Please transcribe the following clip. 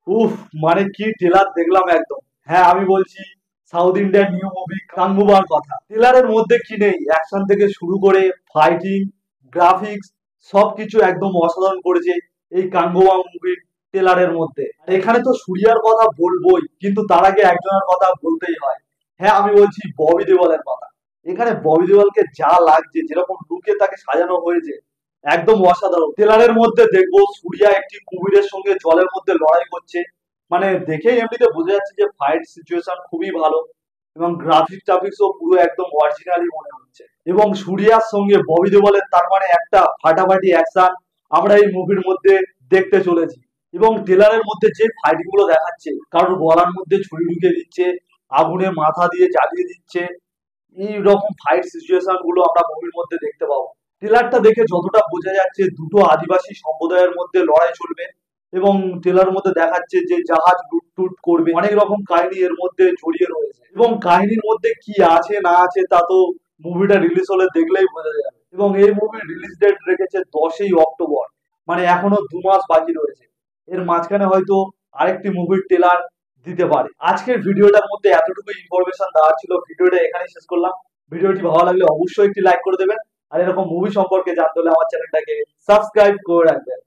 উফ, মানে কি ট্রেলার দেখলাম একদম। হ্যাঁ, আমি বলছি সাউথ ইন্ডিয়ান নিউ মুভি কাঙ্গুবার কথা। ট্রেলারের মধ্যে কি নেই, অ্যাকশন থেকে শুরু করে ফাইটিং, গ্রাফিক্স সবকিছু একদম অসাধারণ করেছে এই কাঙ্গুবা মুভির ট্রেলারের মধ্যে। আর এখানে তো সূর্যার কথা বলবোই, কিন্তু তার আগে একজনের কথা বলতেই হয়। হ্যাঁ, আমি বলছি ববি দেওয়ালের কথা। এখানে ববি দেওয়ালকে যা লাগছে, যেরকম লুকে তাকে সাজানো হয়েছে, একদম অসাধারণ। ট্রেলারের মধ্যে দেখবো সূর্যা একটি কুমিরের সঙ্গে জলের মধ্যে লড়াই করছে। মানে দেখেই এমনিতে বোঝা যাচ্ছে যে ফাইট সিচুয়েশন খুবই ভালো, এবং গ্রাফিক টাফিক্সও পুরো একদম অরিজিনালি মনে হচ্ছে। এবং সূর্যার সঙ্গে ববি দেওয়ালের তার মানে একটা ফাটাফাটি অ্যাকশন আমরা এই মুভির মধ্যে দেখতে চলেছি। এবং ট্রেলারের মধ্যে যে ফাইট গুলো দেখাচ্ছে, কারোর গলার মধ্যে ছুরি ঢুকে দিচ্ছে, আগুনে মাথা দিয়ে জ্বালিয়ে দিচ্ছে, এই রকম ফাইট সিচুয়েশন গুলো আমরা মুভির মধ্যে দেখতে পাবো। ট্রেলারটা দেখে যতটা বোঝা যাচ্ছে দুটো আদিবাসী সম্প্রদায়ের মধ্যে লড়াই চলবে, এবং ট্রেলার মধ্যে দেখাচ্ছে যে জাহাজ লুটটুট করবে, অনেক রকম কাহিনী এর মধ্যে জড়িয়ে রয়েছে। এবং কাহিনীর মধ্যে কি আছে না আছে তা তো মুভিটা রিলিজ হলে দেখলেই বোঝা যাবে। এবং এই মুভির রিলিজ ডেট রেখেছে 10ই অক্টোবর, মানে এখনো 2 মাস বাকি রয়েছে। এর মাঝখানে হয়তো আরেকটি মুভির ট্রেলার দিতে পারে। আজকের ভিডিওটার মধ্যে এতটুকু ইনফরমেশন দেওয়ার ছিল, ভিডিওটা এখানেই শেষ করলাম। ভিডিওটি ভালো লাগলে অবশ্যই একটি লাইক করে দেবেন, আর এরকম মুভি সম্পর্কে জানতে হলে আমার চ্যানেলটাকে সাবস্ক্রাইব করে রাখবেন।